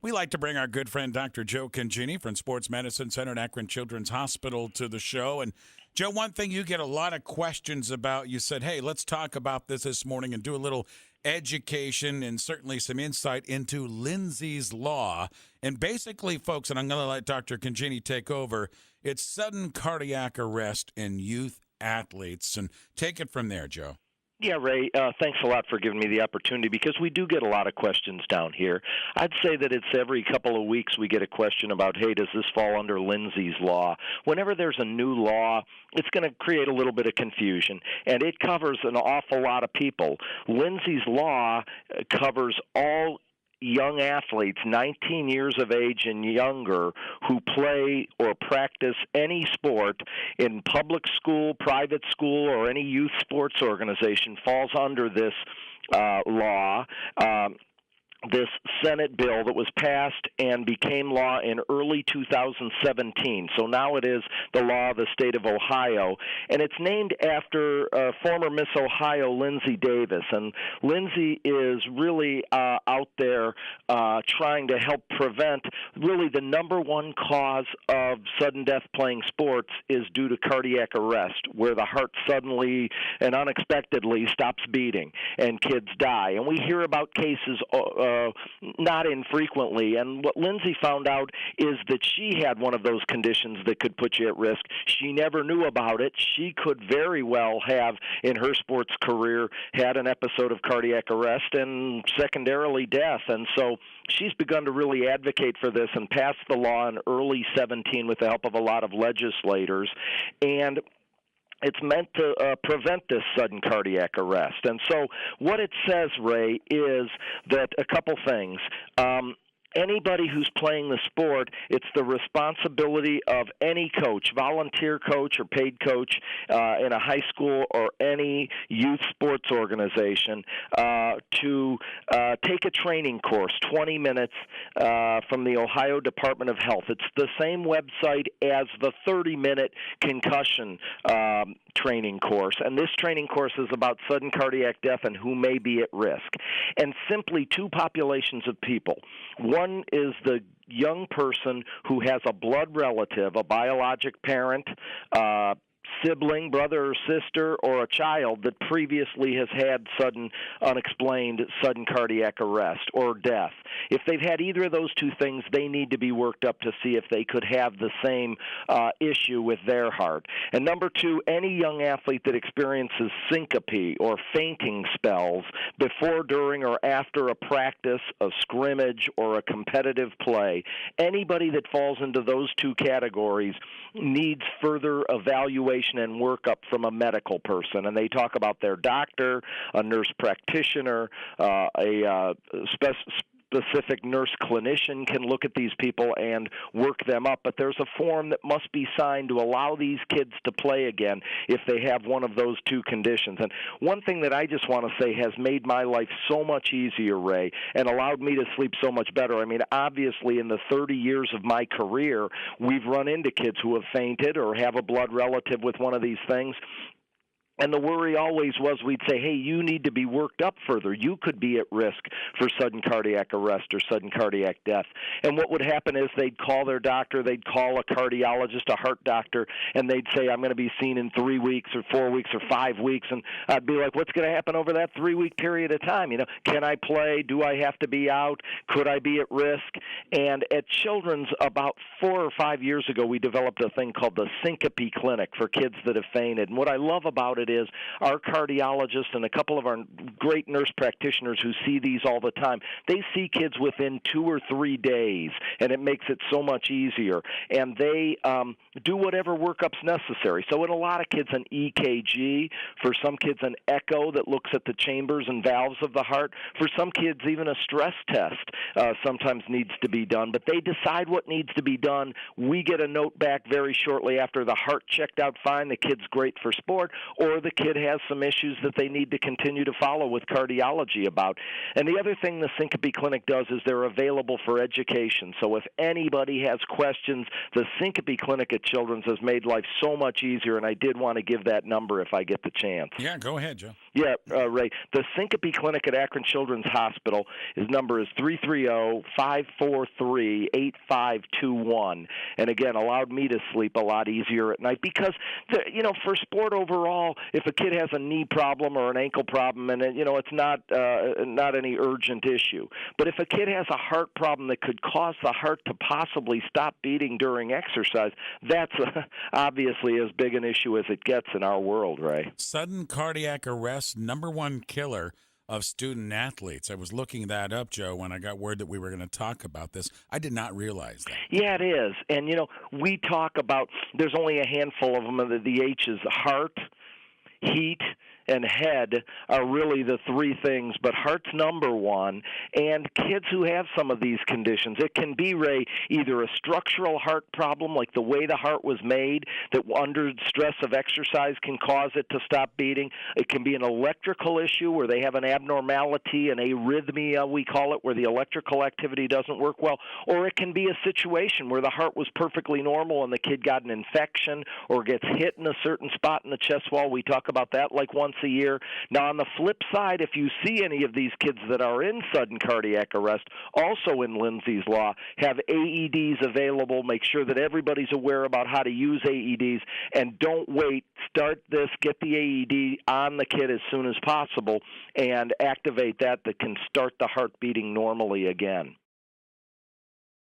We like to bring our good friend Dr. Joe Congeni from Sports Medicine Center at Akron Children's Hospital to the show. And Joe, one thing you get a lot of questions about, you said, hey, let's talk about this morning and do a little education and certainly some insight into Lindsey's Law. And basically, folks, and I'm going to let Dr. Congeni take over, it's sudden cardiac arrest in youth athletes. And take it from there, Joe. Yeah, Ray, thanks a lot for giving me the opportunity because we do get a lot of questions down here. I'd say that it's every couple of weeks we get a question about, hey, does this fall under Lindsey's Law? Whenever there's a new law, it's going to create a little bit of confusion, and it covers an awful lot of people. Lindsey's Law covers all young athletes 19 years of age and younger who play or practice any sport in public school, private school, or any youth sports organization falls under this law. This Senate bill that was passed and became law in early 2017. So now it is the law of the state of Ohio. And it's named after former Miss Ohio, Lindsey Davis. And Lindsey is really out there trying to help prevent really the number one cause of sudden death playing sports is due to cardiac arrest, where the heart suddenly and unexpectedly stops beating and kids die. And we hear about cases not infrequently. And what Lindsey found out is that she had one of those conditions that could put you at risk. She never knew about it. She could very well have, in her sports career, had an episode of cardiac arrest and secondarily death. And so she's begun to really advocate for this and passed the law in early 17 with the help of a lot of legislators. And it's meant to prevent this sudden cardiac arrest. And so what it says, Ray, is that a couple things. Anybody who's playing the sport, it's the responsibility of any coach, volunteer coach or paid coach in a high school or any youth sports organization to take a training course, 20 minutes from the Ohio Department of Health. It's the same website as the 30-minute concussion training course, and this training course is about sudden cardiac death and who may be at risk. And simply two populations of people. One is the young person who has a blood relative, a biologic parent, sibling, brother or sister, or a child that previously has had unexplained sudden cardiac arrest or death. If they've had either of those two things, they need to be worked up to see if they could have the same issue with their heart. And number two, any young athlete that experiences syncope or fainting spells before, during, or after a practice, a scrimmage, or a competitive play, anybody that falls into those two categories needs further evaluation and workup from a medical person. And they talk about their doctor, a nurse practitioner, a specific nurse clinician can look at these people and work them up. But there's a form that must be signed to allow these kids to play again if they have one of those two conditions. And one thing that I just want to say has made my life so much easier, Ray, and allowed me to sleep so much better. I mean, obviously, in the 30 years of my career, we've run into kids who have fainted or have a blood relative with one of these things. And the worry always was we'd say, hey, you need to be worked up further. You could be at risk for sudden cardiac arrest or sudden cardiac death. And what would happen is they'd call their doctor, they'd call a cardiologist, a heart doctor, and they'd say, I'm going to be seen in 3 weeks or 4 weeks or 5 weeks. And I'd be like, what's going to happen over that 3-week period of time? You know, can I play? Do I have to be out? Could I be at risk? And at Children's, about 4 or 5 years ago, we developed a thing called the Syncope Clinic for kids that have fainted. And what I love about it is our cardiologists and a couple of our great nurse practitioners who see these all the time, they see kids within 2 or 3 days, and it makes it so much easier. And they do whatever workup's necessary. So in a lot of kids, an EKG, for some kids an echo that looks at the chambers and valves of the heart. For some kids, even a stress test sometimes needs to be done. But they decide what needs to be done. We get a note back very shortly after the heart checked out fine, the kid's great for sport, or or the kid has some issues that they need to continue to follow with cardiology about. And the other thing the Syncope Clinic does is they're available for education. So if anybody has questions, the Syncope Clinic at Children's has made life so much easier, and I did want to give that number if I get the chance. Yeah, go ahead, Joe. Yeah, Ray. The Syncope Clinic at Akron Children's Hospital, his number is 330-543-8521. And again, allowed me to sleep a lot easier at night because, for sport overall, if a kid has a knee problem or an ankle problem, and it's not any urgent issue. But if a kid has a heart problem that could cause the heart to possibly stop beating during exercise, that's obviously as big an issue as it gets in our world, Ray. Sudden cardiac arrest, number one killer of student athletes. I was looking that up, Joe, when I got word that we were going to talk about this. I did not realize that. Yeah, it is. And, we talk about there's only a handful of them. The H's: heart, heat, and head are really the three things, but heart's number one. And kids who have some of these conditions, it can be, Ray, either a structural heart problem, like the way the heart was made, that under stress of exercise can cause it to stop beating. It can be an electrical issue where they have an abnormality, an arrhythmia, we call it, where the electrical activity doesn't work well. Or it can be a situation where the heart was perfectly normal and the kid got an infection or gets hit in a certain spot in the chest wall. We talk about that like once a year. Now, on the flip side, if you see any of these kids that are in sudden cardiac arrest, also in Lindsey's Law, have AEDs available. Make sure that everybody's aware about how to use AEDs, and don't wait. Start this, get the AED on the kid as soon as possible, and activate that can start the heart beating normally again.